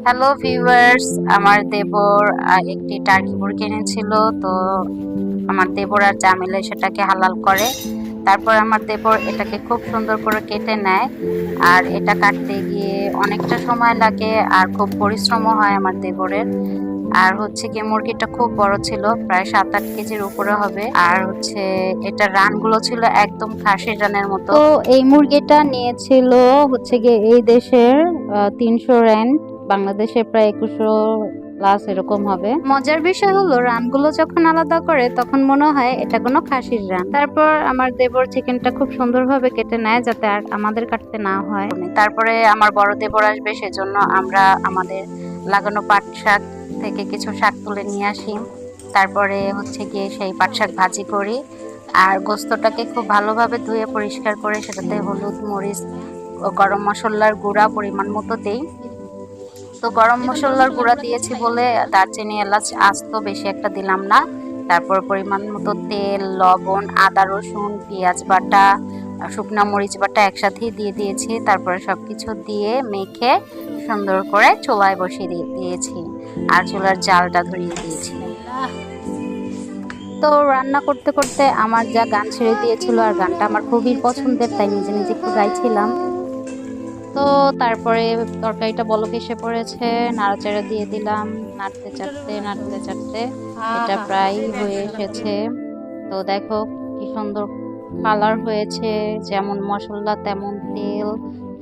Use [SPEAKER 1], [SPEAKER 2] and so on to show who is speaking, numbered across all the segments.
[SPEAKER 1] Hello viewers, আমার দেবর একটি টার্কি মুরগি এনেছিল। তো আমার দেবর আর জামিলে সেটাকে হালাল করে। তারপর আমার দেবর এটাকে খুব সুন্দর করে কেটে নেয়। আর এটা কাটতে গিয়ে অনেকটা সময় লাগে আর খুব পরিশ্রমও হয় আমার দেবরের। আর হচ্ছে কি মুরগিটা খুব বড় ছিল, প্রায় 7-8 কেজির উপরে হবে। আর হচ্ছে এটা রানগুলো ছিল একদম খাসির রানের মতো। তো এই মুরগিটা নিয়েছিল হচ্ছে গিয়ে এই দেশের 300 রান, বাংলাদেশে প্রায় 2100 প্লাস এরকম হবে। মজার বিষয় হলো রানগুলো যখন আলাদা করে তখন মনে হয় এটা কোনো খাসির রান। তারপর আমার দেবর চিকেনটা খুব সুন্দরভাবে কেটে নেয় যাতে আর আমাদের কাটতে না হয়। তারপরে আমার বড় দেবর আসবে, সেজন্য আমরা আমাদের লাগানো পাট শাক থেকে কিছু শাক তুলে নিয়ে আসি। তারপরে হচ্ছে গিয়ে সেই পাট শাক ভাজি করি। আর গোস্তটাকে খুব ভালোভাবে ধুয়ে পরিষ্কার করে সেটাতে হলুদ, মরিচ ও গরম মশলার গুঁড়া পরিমাণ মতো দেই। তো গরম মশলার গুঁড়া দিয়েছি বলে দারচিনি, এলাচ আস্ত বেশি একটা দিলাম না। তারপর পরিমাণ মতো তেল, লবণ, আদা, রসুন, পেঁয়াজ বাটা, শুকনা মরিচ বাটা একসাথেই দিয়ে দিয়েছি। তারপরে সবকিছু দিয়ে মেখে সুন্দর করে চুলায় বসিয়ে দিয়েছি আর চুলার জালটা ধরিয়ে দিয়েছি। তো রান্না করতে করতে আমার যা গান ছেড়ে দিয়েছিল, আর গানটা আমার খুবই পছন্দের, তাই নিজে নিজে একটু গাইছিলাম। তো তারপরে তরকারিটা বলক এসে পড়েছে, নাড়াচাড়া দিয়ে দিলাম। নাড়তে চাড়তে নাড়তে চাড়তে এটা প্রায় হয়ে এসেছে। তো দেখো কি সুন্দর কালার হয়েছে, যেমন মশলা তেমন তেল,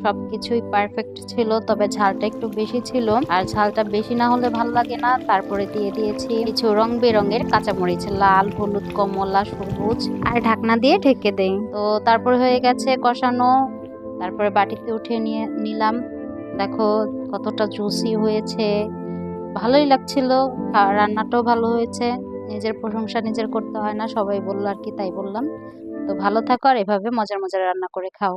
[SPEAKER 1] সবকিছুই পারফেক্ট ছিল। তবে ঝালটা একটু বেশি ছিল, আর ঝালটা বেশি না হলে ভালো লাগে না। তারপরে দিয়ে দিয়েছি কিছু রং বেরঙের কাঁচামরিচ, লাল, হলুদ, কমলা, সবুজ, আর ঢাকনা দিয়ে ঢেকে দেই। তো তারপরে হয়ে গেছে কষানো। তারপরে বাটিতে উঠিয়ে নিয়ে নিলাম। দেখো কতটা জুসি হয়েছে, ভালোই লাগছিল। রান্নাটাও ভালো হয়েছে। নিজের প্রশংসা নিজের করতে হয় না, সবাই বললো আর কি, তাই বললাম। তো ভালো থাকো আর এভাবে মজার মজার রান্না করে খাও।